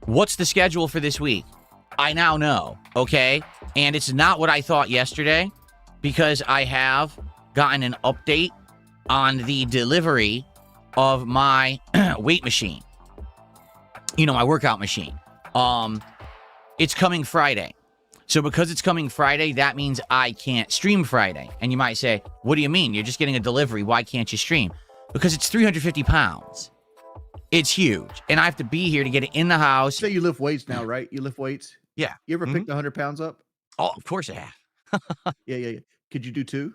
What's the schedule for this week? I now know, okay? And it's not what I thought yesterday because I have gotten an update on the delivery of my weight machine. You know, my workout machine. It's coming Friday. So because it's coming Friday, that means I can't stream Friday. And you might say, what do you mean? You're just getting a delivery. Why can't you stream? Because it's 350 pounds. It's huge. And I have to be here to get it in the house. Say you lift weights now, right? You lift weights? Yeah. You ever picked 100 pounds up? Oh, of course I have. Yeah. Could you do 2?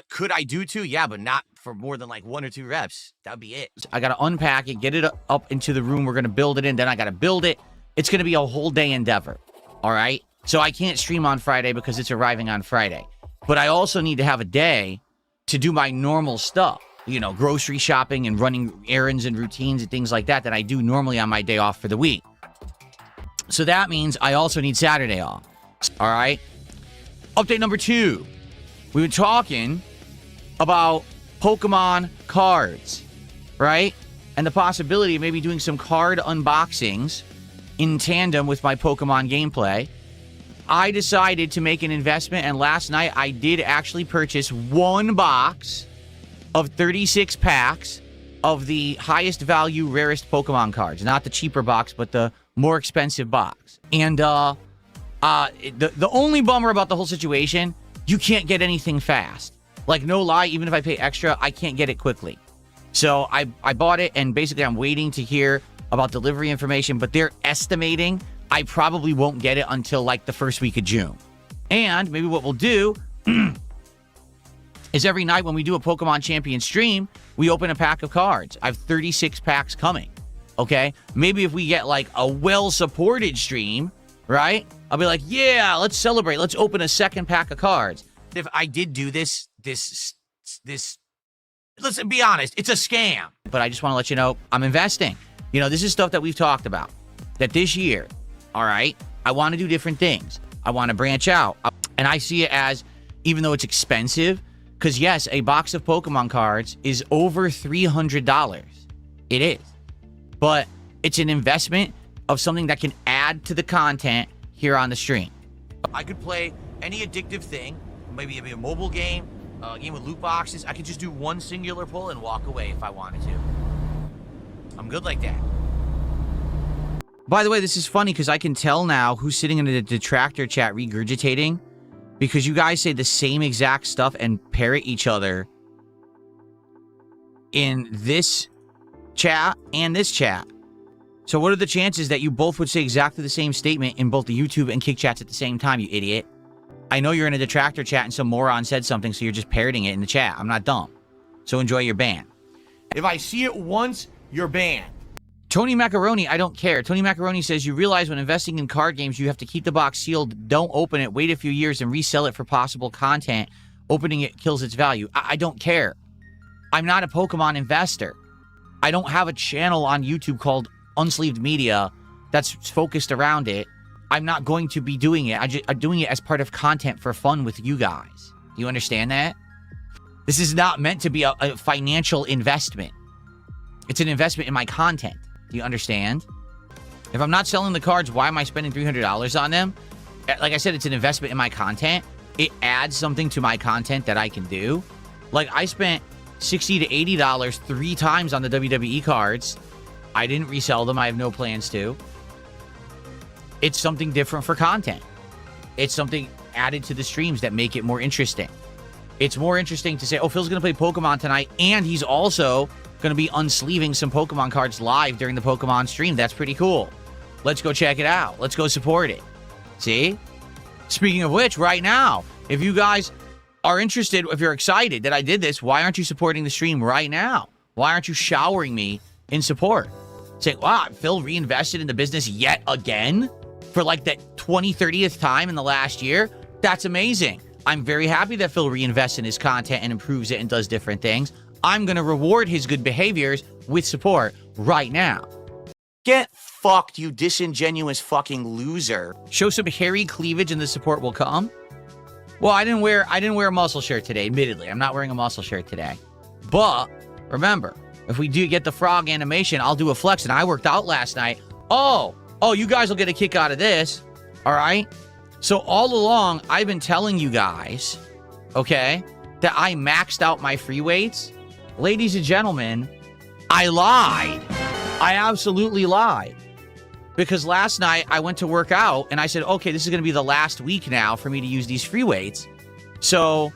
Could I do 2? Yeah, but not for more than like 1 or 2 reps. That'd be it. I got to unpack it, get it up into the room we're going to build it in. Then I got to build it. It's going to be a whole day endeavor. All right. So I can't stream on Friday because it's arriving on Friday. But I also need to have a day to do my normal stuff. You know, grocery shopping and running errands and routines and things like that I do normally on my day off for the week. So that means I also need Saturday off. All right. Update number 2. We've been talking about Pokemon cards, right? And the possibility of maybe doing some card unboxings in tandem with my Pokemon gameplay. I decided to make an investment, and last night I did actually purchase 1 box of 36 packs of the highest value, rarest Pokemon cards. Not the cheaper box, but the more expensive box. And the only bummer about the whole situation, you can't get anything fast. Like, no lie, even if I pay extra, I can't get it quickly. So I bought it, and basically I'm waiting to hear about delivery information, but they're estimating I probably won't get it until like the first week of June. And maybe what we'll do is every night when we do a Pokemon Champion stream, we open a pack of cards. I have 36 packs coming, okay? Maybe if we get like a well-supported stream, right? I'll be like, yeah, let's celebrate. Let's open a second pack of cards. If I did do this, let's be honest, it's a scam. But I just want to let you know, I'm investing. You know, this is stuff that we've talked about. That this year, all right, I want to do different things. I want to branch out. And I see it as, even though it's expensive, because yes, a box of Pokemon cards is over $300. It is. But it's an investment of something that can add to the content here on the stream. I could play any addictive thing, maybe a mobile game, a game with loot boxes. I could just do one singular pull and walk away if I wanted to. I'm good like that. By the way, this is funny because I can tell now who's sitting in the detractor chat regurgitating, because you guys say the same exact stuff and parrot each other in this chat and this chat. So what are the chances that you both would say exactly the same statement in both the YouTube and Kick chats at the same time, you idiot? I know you're in a detractor chat and some moron said something, so you're just parroting it in the chat. I'm not dumb. So enjoy your ban. If I see it once, you're banned. Tony Macaroni, I don't care. Tony Macaroni says, you realize when investing in card games, you have to keep the box sealed. Don't open it. Wait a few years and resell it for possible content. Opening it kills its value. I don't care. I'm not a Pokemon investor. I don't have a channel on YouTube called Unsleeved Media that's focused around it. I'm not going to be doing it. I'm doing it as part of content for fun with you guys. Do you understand that? This is not meant to be a financial investment. It's an investment in my content. Do you understand? If I'm not selling the cards, why am I spending $300 on them? Like I said, it's an investment in my content. It adds something to my content that I can do. Like, I spent $60 to $80 3 times on the WWE cards. I didn't resell them. I have no plans to. It's something different for content. It's something added to the streams that make it more interesting. It's more interesting to say, oh, Phil's going to play Pokemon tonight, and he's also going to be unsleeving some Pokemon cards live during the Pokemon stream. That's pretty cool. Let's go check it out. Let's go support it. See? Speaking of which, right now, if you guys are interested, if you're excited that I did this, why aren't you supporting the stream right now? Why aren't you showering me in support? Saying, wow, Phil reinvested in the business yet again for like the 30th time in the last year? That's amazing. I'm very happy that Phil reinvests in his content and improves it and does different things. I'm going to reward his good behaviors with support right now. Get fucked, you disingenuous fucking loser. Show some hairy cleavage and the support will come. Well, I didn't wear a muscle shirt today, admittedly. I'm not wearing a muscle shirt today. But remember, if we do get the frog animation, I'll do a flex. And I worked out last night. Oh, oh, you guys will get a kick out of this. All right. So all along, I've been telling you guys, okay, that I maxed out my free weights. Ladies and gentlemen, I lied. I absolutely lied. Because last night I went to work out and I said, okay, this is going to be the last week now for me to use these free weights. So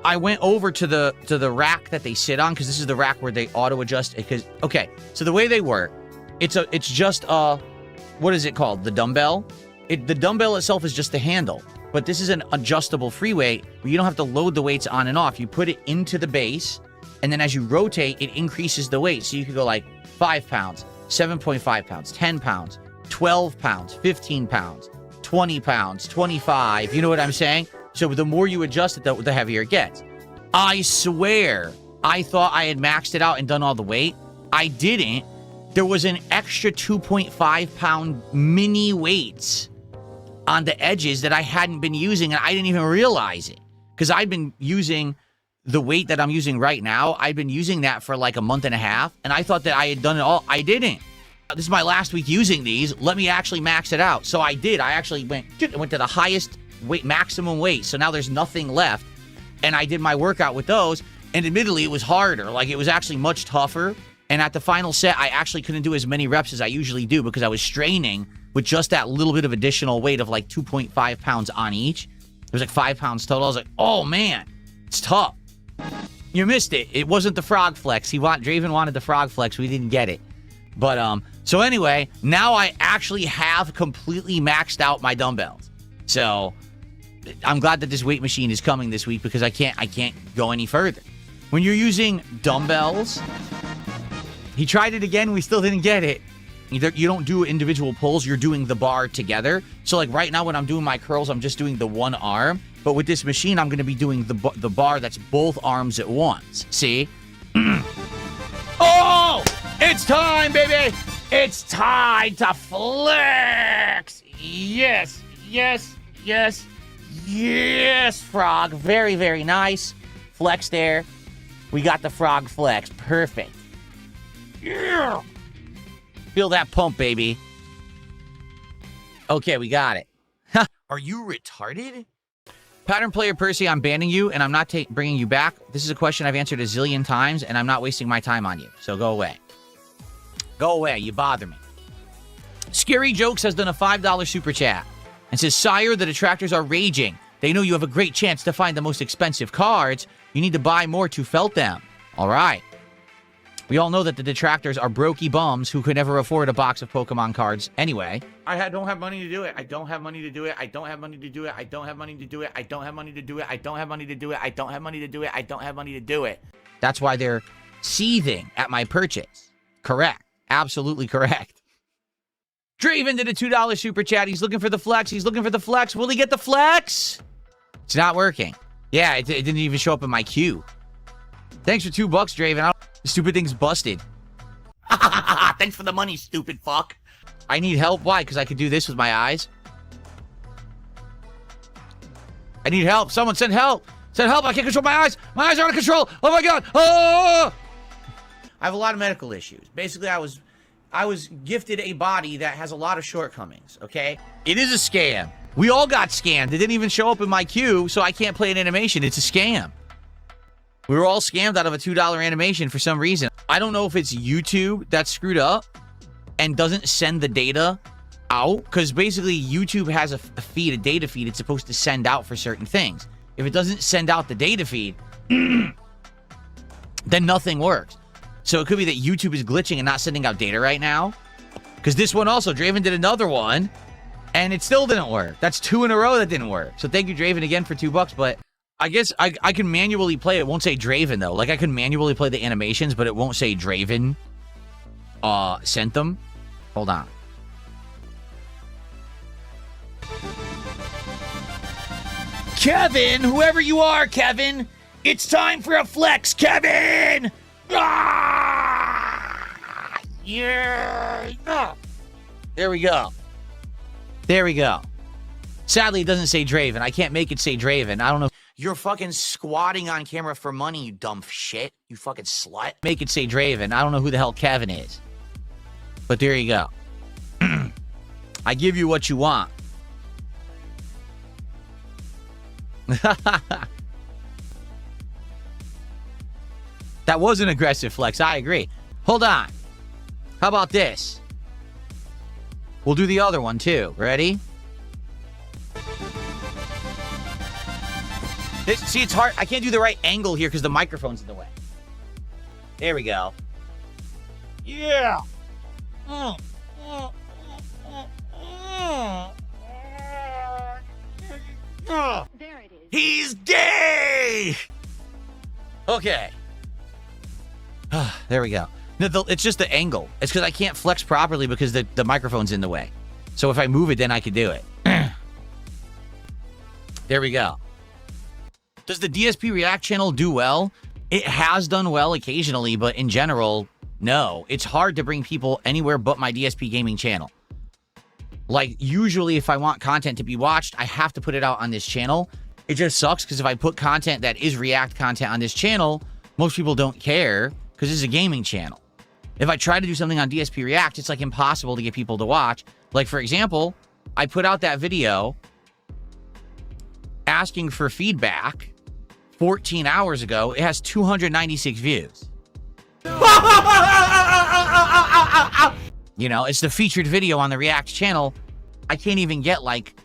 I went over to the rack that they sit on, because this is the rack where they auto adjust. Because okay, so the way they work, it's just what is it called? The dumbbell. The dumbbell itself is just the handle, but this is an adjustable free weight where you don't have to load the weights on and off. You put it into the base, and then as you rotate, it increases the weight. So you could go like 5 pounds, 7.5 pounds, 10 pounds, 12 pounds, 15 pounds, 20 pounds, 25. You know what I'm saying? So the more you adjust it, the heavier it gets. I swear, I thought I had maxed it out and done all the weight. I didn't. There was an extra 2.5 pound mini weights on the edges that I hadn't been using, and I didn't even realize it. Because I've been using the weight that I'm using right now. I've been using that for like a month and a half, and I thought that I had done it all. I didn't. This is my last week using these. Let me actually max it out. So I did. I actually went to the highest weight, maximum weight. So now there's nothing left. And I did my workout with those. And admittedly, it was harder. Like, it was actually much tougher. And at the final set, I actually couldn't do as many reps as I usually do because I was straining with just that little bit of additional weight of like 2.5 pounds on each. It was like 5 pounds total. I was like, oh man, it's tough. You missed it. It wasn't the frog flex. Draven wanted the frog flex. We didn't get it. But, so anyway, now I actually have completely maxed out my dumbbells. So I'm glad that this weight machine is coming this week because I can't go any further. When you're using dumbbells, he tried it again. We still didn't get it. You don't do individual pulls. You're doing the bar together. So like right now when I'm doing my curls, I'm just doing the one arm. But with this machine, I'm going to be doing the bar that's both arms at once. See? Oh! It's time, baby! It's time to flex! Yes, yes, yes, yes, frog. Very, very nice. Flex there. We got the frog flex. Perfect. Yeah. Feel that pump, baby. Okay, we got it. Are you retarded? Pattern player Percy, I'm banning you, and I'm not bringing you back. This is a question I've answered a zillion times, and I'm not wasting my time on you. So go away. Go away. You bother me. Scary Jokes has done a $5 super chat and says, Sire, the detractors are raging. They know you have a great chance to find the most expensive cards. You need to buy more to felt them. All right. We all know that the detractors are brokey bums who could never afford a box of Pokemon cards anyway. I don't have money to do it. I don't have money to do it. I don't have money to do it. I don't have money to do it. I don't have money to do it. I don't have money to do it. I don't have money to do it. I don't have money to do it. That's why they're seething at my purchase. Correct. Absolutely correct. Draven did a $2 super chat. He's looking for the flex. He's looking for the flex. Will he get the flex? It's not working. Yeah, it didn't even show up in my queue. Thanks for $2, Draven. The stupid thing's busted. Thanks for the money, stupid fuck. I need help. Why? Because I could do this with my eyes. I need help. Someone send help. Send help. I can't control my eyes. My eyes are out of control. Oh my god. Oh! I have a lot of medical issues. Basically, I was gifted a body that has a lot of shortcomings, okay? It is a scam. We all got scammed. It didn't even show up in my queue, so I can't play an animation. It's a scam. We were all scammed out of a $2 animation for some reason. I don't know if it's YouTube that's screwed up and doesn't send the data out, because basically YouTube has a feed, a data feed it's supposed to send out for certain things. If it doesn't send out the data feed, then nothing works. So it could be that YouTube is glitching and not sending out data right now. Because this one also, Draven did another one, and it still didn't work. That's 2 in a row that didn't work. So thank you, Draven, again for $2, but I guess I can manually play it. It won't say Draven, though. Like, I can manually play the animations, but it won't say Draven sent them. Hold on. Kevin, whoever you are, Kevin, it's time for a flex, Kevin! Ah! Yeah! Ah! There we go. There we go. Sadly, it doesn't say Draven. I can't make it say Draven. I don't know. You're fucking squatting on camera for money, you dumb shit. You fucking slut. Make it say Draven. I don't know who the hell Kevin is. But there you go. I give you what you want. That was an aggressive flex. I agree. Hold on. How about this? We'll do the other one too. Ready? See, it's hard. I can't do the right angle here because the microphone's in the way. There we go. Yeah. There it is. He's gay! Okay. There we go. No, it's just the angle. It's because I can't flex properly because the microphone's in the way. So if I move it, then I can do it. There we go. Does the DSP React channel do well? It has done well occasionally, but in general, no. It's hard to bring people anywhere but my DSP gaming channel. Like, usually if I want content to be watched, I have to put it out on this channel. It just sucks because if I put content that is React content on this channel, most people don't care because this is a gaming channel. If I try to do something on DSP React, it's like impossible to get people to watch. Like, for example, I put out that video asking for feedback 14 hours ago. It has 296 views. You know, it's the featured video on the React channel. I can't even get like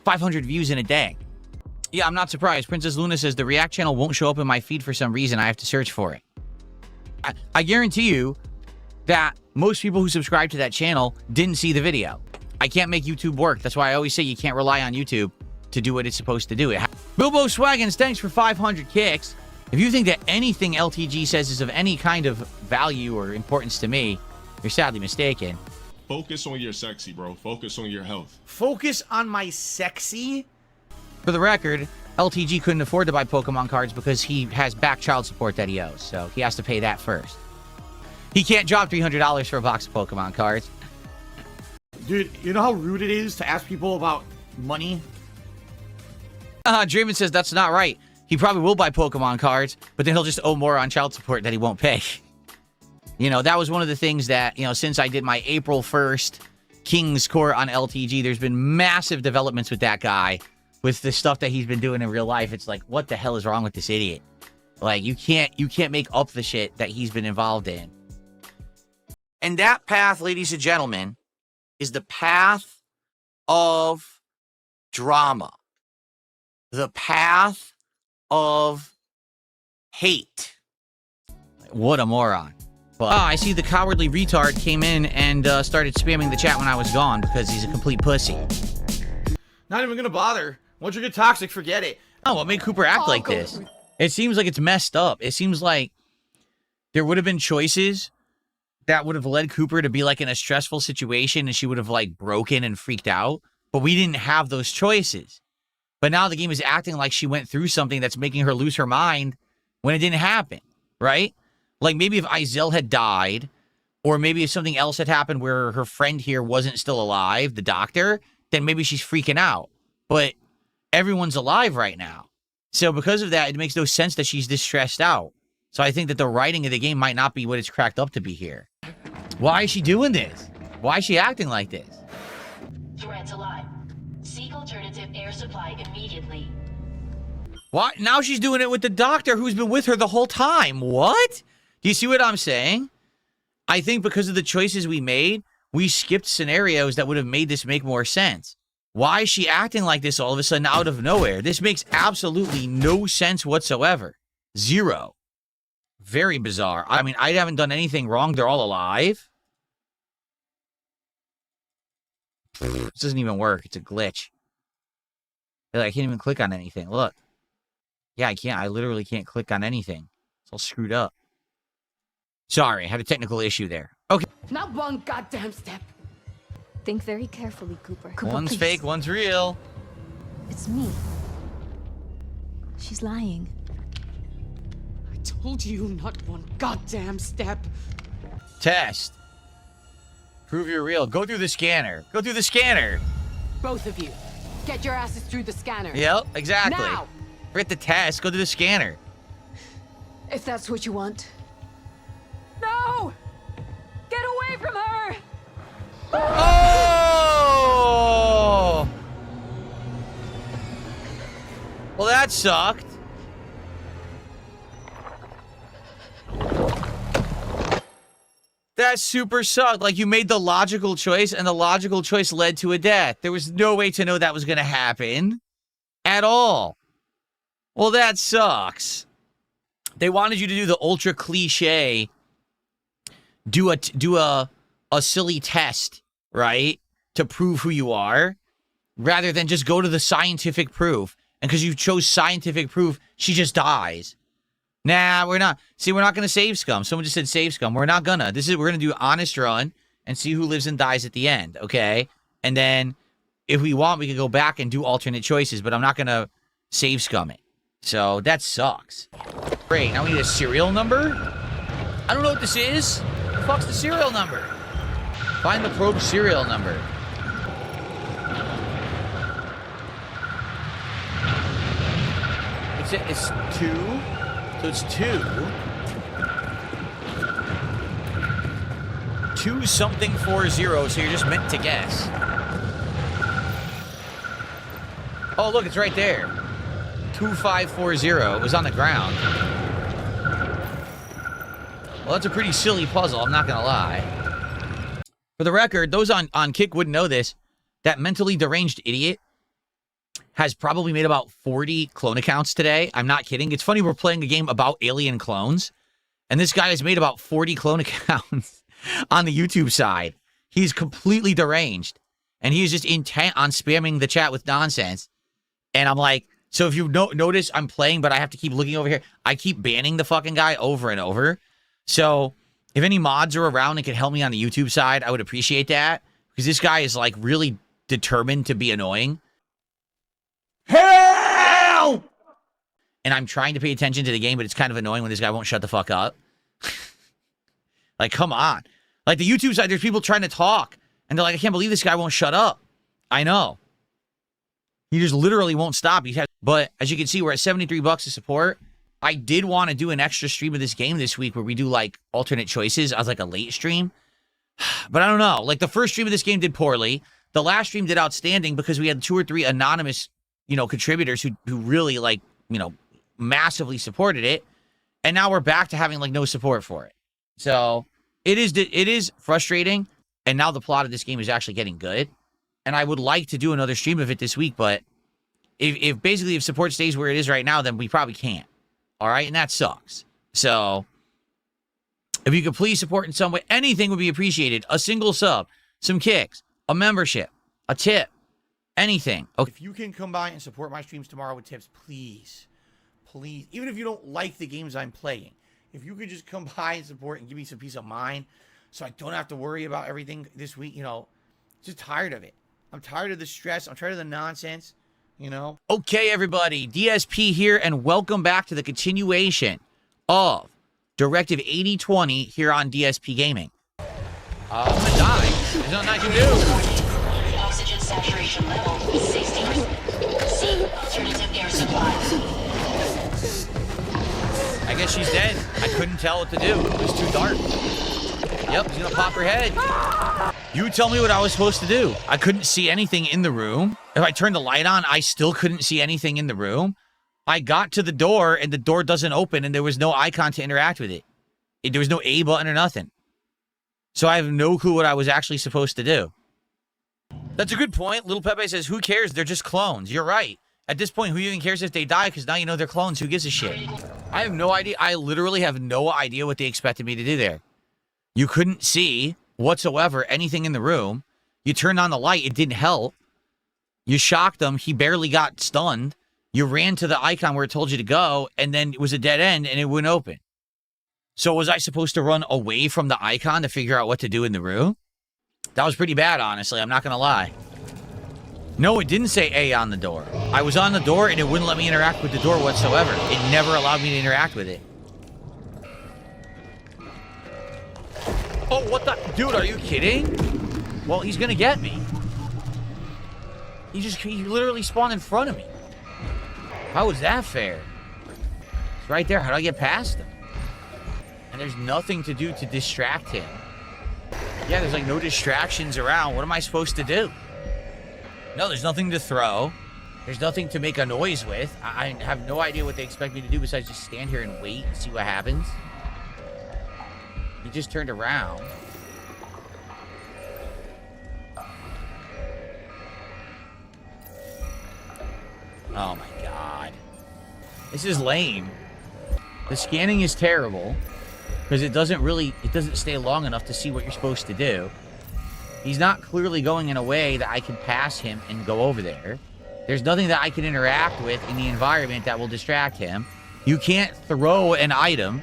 500 views in a day. Yeah, I'm not surprised. Princess Luna says the React channel won't show up in my feed for some reason. I have to search for it. I guarantee you that most people who subscribe to that channel didn't see the video. I can't make YouTube work. That's why I always say you can't rely on YouTube to do what it's supposed to do. Bilbo Swaggins, thanks for 500 kicks. If you think that anything LTG says is of any kind of value or importance to me, you're sadly mistaken. Focus on your sexy, bro. Focus on your health. Focus on my sexy? For the record, LTG couldn't afford to buy Pokemon cards because he has back child support that he owes, so he has to pay that first. He can't drop $300 for a box of Pokemon cards. Dude, you know how rude it is to ask people about money? Draymond says that's not right. He probably will buy Pokemon cards, but then he'll just owe more on child support that he won't pay. You know, that was one of the things that, you know, since I did my April 1st King's Court on LTG, there's been massive developments with that guy. With the stuff that he's been doing in real life, it's like, what the hell is wrong with this idiot? Like, you can't make up the shit that he's been involved in. And that path, ladies and gentlemen, is the path of drama. The path of hate. What a moron. But, I see the cowardly retard came in and started spamming the chat when I was gone because he's a complete pussy. Not even gonna bother. Once you get toxic, forget it. Oh, what made Cooper act like this? It seems like it's messed up. It seems like there would have been choices that would have led Cooper to be like in a stressful situation and she would have like broken and freaked out. But we didn't have those choices. But now the game is acting like she went through something that's making her lose her mind when it didn't happen, right? Like maybe if Izel had died, or maybe if something else had happened where her friend here wasn't still alive, the doctor, then maybe she's freaking out. But everyone's alive right now. So because of that, it makes no sense that she's this stressed out. So I think that the writing of the game might not be what it's cracked up to be here. Why is she doing this? Why is she acting like this? Threats alive. Seek alternative air supply immediately. What? Now she's doing it with the doctor who's been with her the whole time. What? Do you see what I'm saying? I think because of the choices we made, we skipped scenarios that would have made this make more sense. Why is she acting like this all of a sudden out of nowhere? This makes absolutely no sense whatsoever. Zero. Very bizarre. I mean, I haven't done anything wrong. They're all alive. This doesn't even work. It's a glitch. I can't even click on anything. Look. Yeah, I can't. I literally can't click on anything. It's all screwed up. Sorry, I had a technical issue there. Okay. Not one goddamn step. Think very carefully, Cooper. One's please. fake, one's real. It's me. She's lying. I told you not one goddamn step. Test. Prove you're real. Go through the scanner. Go through the scanner. Both of you, get your asses through the scanner. Yep, exactly. Now! Forget the test. Go through the scanner. If that's what you want. No! Get away from her! Oh! that sucked. That super sucked. Like, you made the logical choice, and the logical choice led to a death. There was no way to know that was going to happen at all. Well, that sucks. They wanted you to do the ultra cliche, do a silly test, right, to prove who you are, rather than just go to the scientific proof. And because you chose scientific proof, she just dies. Nah, we're not. See, we're not going to save scum. Someone just said save scum. We're not gonna. We're going to do honest run and see who lives and dies at the end, okay? And then if we want, we can go back and do alternate choices, but I'm not going to save scum it. So that sucks. Great, now we need a serial number? I don't know what this is. What the fuck's the serial number? Find the probe serial number. It's 2. So it's 2. 2 something 40, so you're just meant to guess. Oh, look, it's right there. 2540. It was on the ground. Well, that's a pretty silly puzzle, I'm not gonna lie. For the record, those on Kick wouldn't know this. That mentally deranged idiot has probably made about 40 clone accounts today. I'm not kidding. It's funny, we're playing a game about alien clones, and this guy has made about 40 clone accounts on the YouTube side. He's completely deranged, and he is just intent on spamming the chat with nonsense. And I'm like, so if you notice, I'm playing, but I have to keep looking over here. I keep banning the fucking guy over and over. So if any mods are around and can help me on the YouTube side, I would appreciate that, because this guy is like really determined to be annoying. Help! And I'm trying to pay attention to the game, but it's kind of annoying when this guy won't shut the fuck up. Like, come on. Like, the YouTube side, there's people trying to talk, and they're like, I can't believe this guy won't shut up. I know. He just literally won't stop. But as you can see, we're at $73 to support. I did want to do an extra stream of this game this week where we do, like, alternate choices as, like, a late stream. But I don't know. Like, the first stream of this game did poorly. The last stream did outstanding because we had 2 or 3 anonymous, contributors who really, like, massively supported it. And now we're back to having, like, no support for it. So it is frustrating. And now the plot of this game is actually getting good. And I would like to do another stream of it this week, but if support stays where it is right now, then we probably can't. All right? And that sucks. So if you could please support in some way, anything would be appreciated. A single sub, some kicks, a membership, a tip, anything. Okay. If you can come by and support my streams tomorrow with tips, please. Please. Even if you don't like the games I'm playing, if you could just come by and support and give me some peace of mind so I don't have to worry about everything this week, just tired of it. I'm tired of the stress. I'm tired of the nonsense, Okay, everybody. DSP here, and welcome back to the continuation of Directive 8020 here on DSP Gaming. I'm gonna die. There's nothing I can do. Oxygen saturation level 60%. See alternative air supply. I guess she's dead. I couldn't tell what to do. It was too dark. Yep, he's gonna pop her head. You tell me what I was supposed to do. I couldn't see anything in the room. If I turned the light on, I still couldn't see anything in the room. I got to the door, and the door doesn't open, and there was no icon to interact with it. There was no A button or nothing. So I have no clue what I was actually supposed to do. That's a good point. Little Pepe says, who cares? They're just clones. You're right. At this point, who even cares if they die? Because now you know they're clones. Who gives a shit? I have no idea. I literally have no idea what they expected me to do there. You couldn't see whatsoever anything in the room. You turned on the light. It didn't help. You shocked him. He barely got stunned. You ran to the icon where it told you to go, and then it was a dead end, and it wouldn't open. So was I supposed to run away from the icon to figure out what to do in the room? That was pretty bad, honestly. I'm not going to lie. No, it didn't say A on the door. I was on the door, and it wouldn't let me interact with the door whatsoever. It never allowed me to interact with it. Oh, what the? Dude, are you kidding? Well, he's going to get me. He literally spawned in front of me. How is that fair? It's right there. How do I get past him? And there's nothing to do to distract him. Yeah, there's like no distractions around. What am I supposed to do? No, there's nothing to throw. There's nothing to make a noise with. I have no idea what they expect me to do besides just stand here and wait and see what happens. He just turned around. Oh my god. This is lame. The scanning is terrible because it doesn't stay long enough to see what you're supposed to do. He's not clearly going in a way that I can pass him and go over there. There's nothing that I can interact with in the environment that will distract him. You can't throw an item.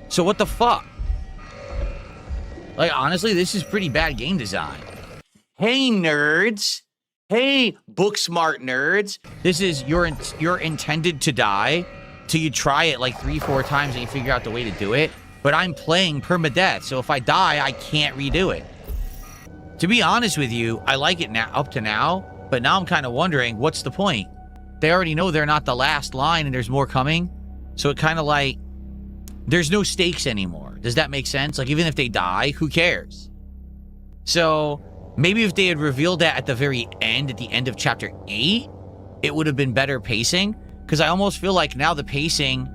So what the fuck? Like, honestly, this is pretty bad game design. Hey, nerds. Hey, book smart nerds. This is you're intended to die till you try it like 3-4 times and you figure out the way to do it. But I'm playing permadeath, so if I die, I can't redo it. To be honest with you, I like it now up to now, but now I'm kind of wondering, what's the point? They already know they're not the last line and there's more coming. So it kind of like, there's no stakes anymore. Does that make sense? Like, even if they die, who cares? So maybe if they had revealed that at the very end, at the end of chapter 8, it would have been better pacing. Because I almost feel like now the pacing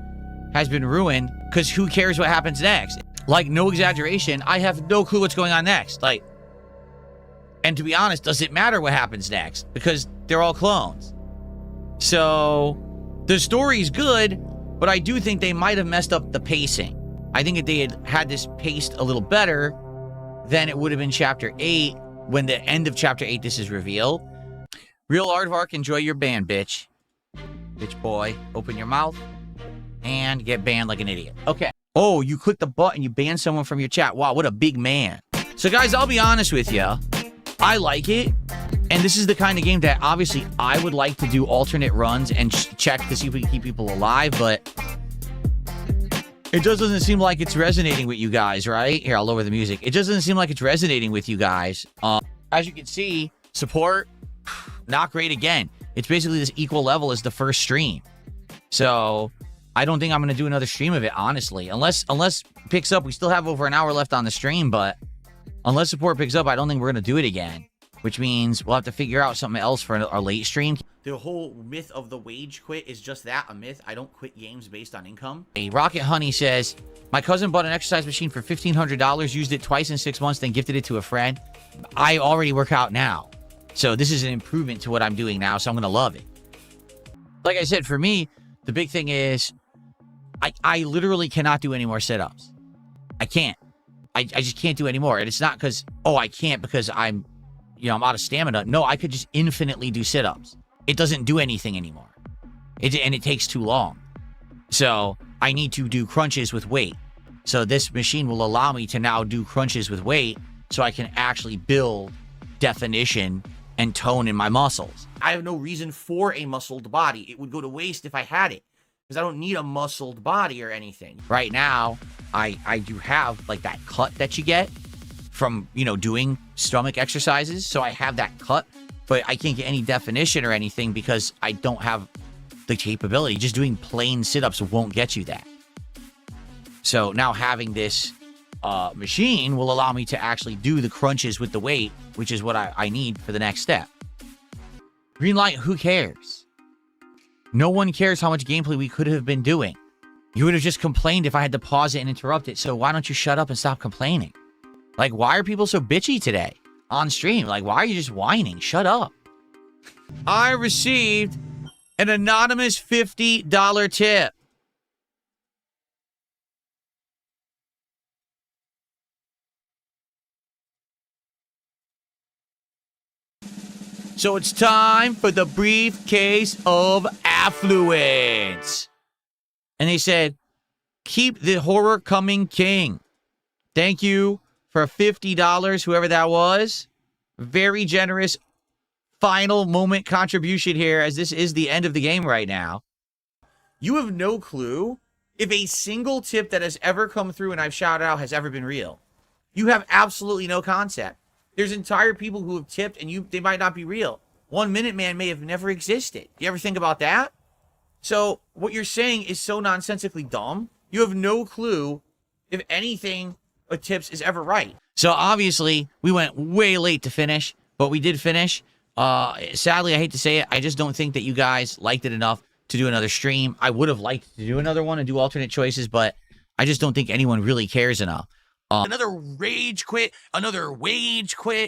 has been ruined because who cares what happens next? Like, no exaggeration, I have no clue what's going on next. Like, and to be honest, does it matter what happens next? Because they're all clones. So the story's good, but I do think they might have messed up the pacing. I think if they had this paced a little better, then it would have been chapter 8. When the end of chapter 8, this is revealed. Real Aardvark, enjoy your ban, bitch. Bitch boy, open your mouth and get banned like an idiot. Okay. Oh, you click the button, you ban someone from your chat. Wow, what a big man. So guys, I'll be honest with you. I like it. And this is the kind of game that obviously I would like to do alternate runs and check to see if we can keep people alive, but it just doesn't seem like it's resonating with you guys, right? Here, I'll lower the music. It just doesn't seem like it's resonating with you guys. As you can see, support, not great again. It's basically this equal level as the first stream. So I don't think I'm going to do another stream of it, honestly. Unless it picks up, we still have over an hour left on the stream, but unless support picks up, I don't think we're going to do it again. Which means we'll have to figure out something else for our late stream. The whole myth of the wage quit is just that, a myth. I don't quit games based on income. A Rocket Honey says, my cousin bought an exercise machine for $1,500, used it twice in 6 months, then gifted it to a friend. I already work out now. So this is an improvement to what I'm doing now, so I'm going to love it. Like I said, for me, the big thing is I literally cannot do any more sit-ups. I can't. I just can't do any more. And it's not because, oh, I can't because I'm out of stamina. No, I could just infinitely do sit-ups. It doesn't do anything anymore. And it takes too long. So I need to do crunches with weight. So this machine will allow me to now do crunches with weight so I can actually build definition and tone in my muscles. I have no reason for a muscled body. It would go to waste if I had it, because I don't need a muscled body or anything. Right now, I do have like that cut that you get from, doing stomach exercises. So I have that cut, but I can't get any definition or anything because I don't have the capability. Just doing plain sit-ups won't get you that. So now having this machine will allow me to actually do the crunches with the weight, which is what I need for the next step. Green light, who cares? No one cares how much gameplay we could have been doing. You would have just complained if I had to pause it and interrupt it. So why don't you shut up and stop complaining? Like, why are people so bitchy today on stream? Like, why are you just whining? Shut up. I received an anonymous $50 tip. So it's time for the briefcase of affluence. And they said, keep the horror coming, king. Thank you for $50, whoever that was. Very generous final moment contribution here, as this is the end of the game right now. You have no clue if a single tip that has ever come through and I've shouted out has ever been real. You have absolutely no concept. There's entire people who have tipped and they might not be real. 1 Minute Man may have never existed. You ever think about that? So what you're saying is so nonsensically dumb. You have no clue if anything a tips is ever right. So obviously we went way late to finish, but we did finish. Sadly, I hate to say it, I just don't think that you guys liked it enough to do another stream. I would have liked to do another one and do alternate choices, but I just don't think anyone really cares enough. Another rage quit, another wage quit.